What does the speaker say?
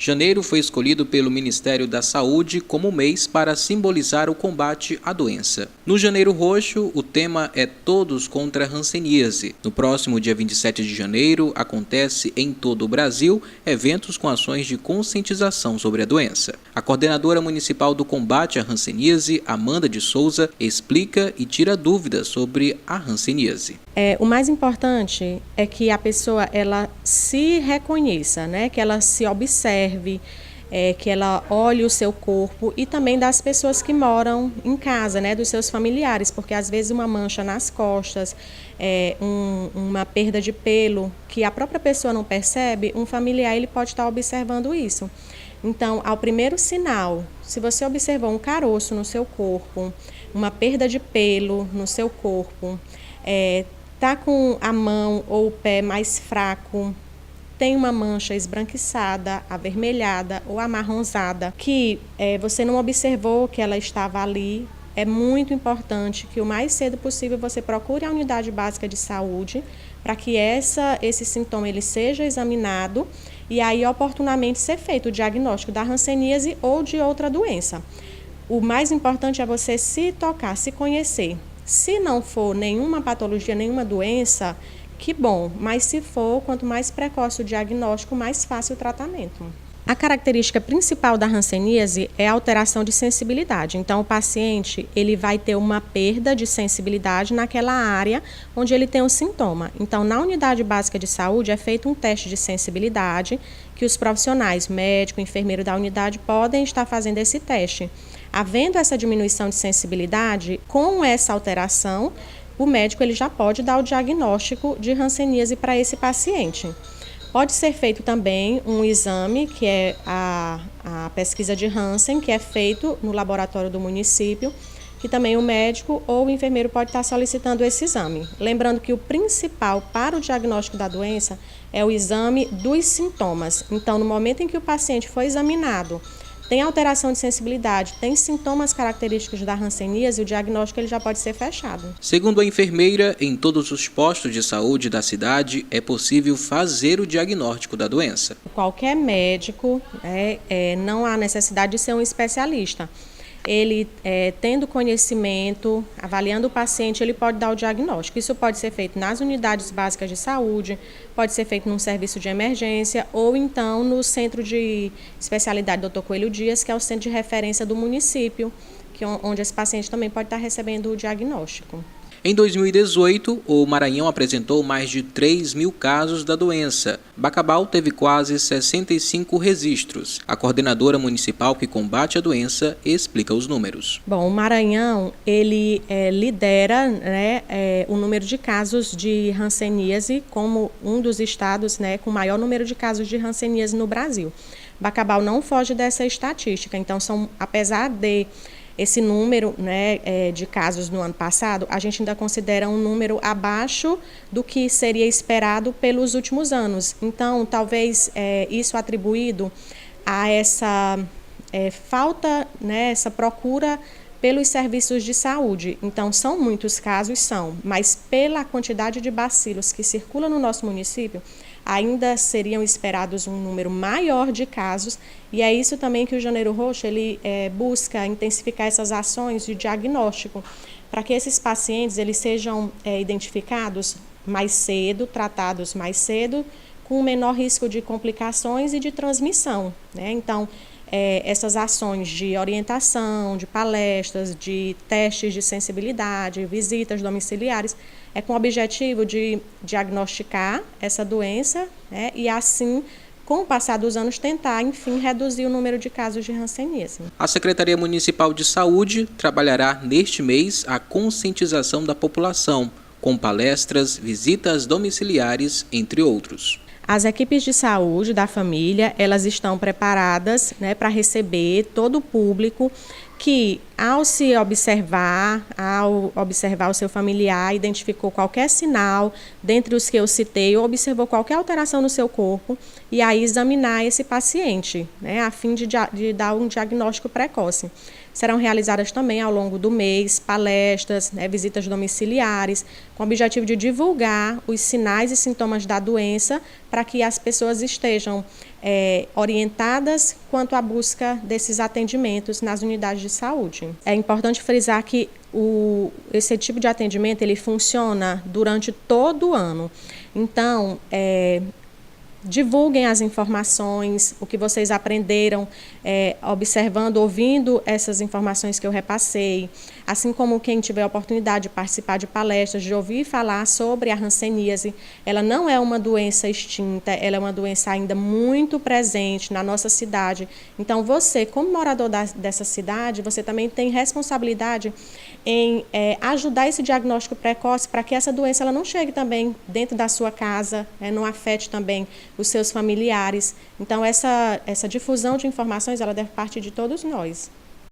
Janeiro foi escolhido pelo Ministério da Saúde como mês para simbolizar o combate à doença. No Janeiro Roxo, o tema é Todos contra a Hanseníase. No próximo dia 27 de janeiro, acontece em todo o Brasil eventos com ações de conscientização sobre a doença. A coordenadora municipal do combate à hanseníase, Amanda de Souza, explica e tira dúvidas sobre a hanseníase. O mais importante é que a pessoa ela se reconheça, né? Que ela se observe, que ela olhe o seu corpo e também das pessoas que moram em casa, né? Dos seus familiares, porque às vezes uma mancha nas costas, uma perda de pelo que a própria pessoa não percebe, um familiar ele pode estar observando isso. Então, ao primeiro sinal, se você observou um caroço no seu corpo, uma perda de pelo no seu corpo, está com a mão ou o pé mais fraco, tem uma mancha esbranquiçada, avermelhada ou amarronzada, que você não observou que ela estava ali, é muito importante que o mais cedo possível você procure a unidade básica de saúde para que esse sintoma ele seja examinado e aí oportunamente ser feito o diagnóstico da hanseníase ou de outra doença. O mais importante é você se tocar, se conhecer. Se não for nenhuma patologia, nenhuma doença, que bom, mas se for, quanto mais precoce o diagnóstico, mais fácil o tratamento. A característica principal da hanseníase é a alteração de sensibilidade. Então, o paciente ele vai ter uma perda de sensibilidade naquela área onde ele tem o sintoma. Então, na unidade básica de saúde é feito um teste de sensibilidade que os profissionais, médico, enfermeiro da unidade podem estar fazendo esse teste. Havendo essa diminuição de sensibilidade, com essa alteração, o médico ele já pode dar o diagnóstico de hanseníase para esse paciente. Pode ser feito também um exame, que é a pesquisa de Hansen, que é feito no laboratório do município, que também o médico ou o enfermeiro pode estar solicitando esse exame. Lembrando que o principal para o diagnóstico da doença é o exame dos sintomas. Então, no momento em que o paciente foi examinado, tem alteração de sensibilidade, tem sintomas característicos da hanseníase, o diagnóstico ele já pode ser fechado. Segundo a enfermeira, em todos os postos de saúde da cidade é possível fazer o diagnóstico da doença. Qualquer médico, não há necessidade de ser um especialista. Ele, tendo conhecimento, avaliando o paciente, ele pode dar o diagnóstico. Isso pode ser feito nas unidades básicas de saúde, pode ser feito num serviço de emergência ou então no centro de especialidade Dr. Coelho Dias, que é o centro de referência do município, onde esse paciente também pode estar recebendo o diagnóstico. Em 2018, o Maranhão apresentou mais de 3.000 casos da doença. Bacabal teve quase 65 registros. A coordenadora municipal que combate a doença explica os números. Bom, o Maranhão ele lidera o número de casos de hanseníase como um dos estados com maior número de casos de hanseníase no Brasil. Bacabal não foge dessa estatística, então apesar de esse número de casos no ano passado, a gente ainda considera um número abaixo do que seria esperado pelos últimos anos. Então, talvez isso atribuído a essa falta, essa procura pelos serviços de saúde. Então, são muitos casos, mas pela quantidade de bacilos que circulam no nosso município, ainda seriam esperados um número maior de casos, e é isso também que o Janeiro Roxo ele busca intensificar essas ações de diagnóstico, para que esses pacientes eles sejam identificados mais cedo, tratados mais cedo, com menor risco de complicações e de transmissão, Então, essas ações de orientação, de palestras, de testes de sensibilidade, visitas domiciliares, com o objetivo de diagnosticar essa doença e assim, com o passar dos anos, tentar, enfim, reduzir o número de casos de hanseníase. A Secretaria Municipal de Saúde trabalhará neste mês a conscientização da população, com palestras, visitas domiciliares, entre outros. As equipes de saúde da família, elas estão preparadas para receber todo o público que, ao observar o seu familiar, identificou qualquer sinal, dentre os que eu citei, ou observou qualquer alteração no seu corpo, e aí examinar esse paciente, a fim de dar um diagnóstico precoce. Serão realizadas também ao longo do mês palestras, visitas domiciliares, com o objetivo de divulgar os sinais e sintomas da doença para que as pessoas estejam orientadas quanto à busca desses atendimentos nas unidades de saúde. É importante frisar que esse tipo de atendimento ele funciona durante todo o ano. Então, divulguem as informações, o que vocês aprenderam observando, ouvindo essas informações que eu repassei, assim como quem tiver a oportunidade de participar de palestras, de ouvir falar sobre a hanseníase. Ela não é uma doença extinta, ela é uma doença ainda muito presente na nossa cidade. Então, você, como morador dessa cidade, você também tem responsabilidade em ajudar esse diagnóstico precoce para que essa doença ela não chegue também dentro da sua casa, não afete também os seus familiares. Então, essa difusão de informações ela deve partir de todos nós.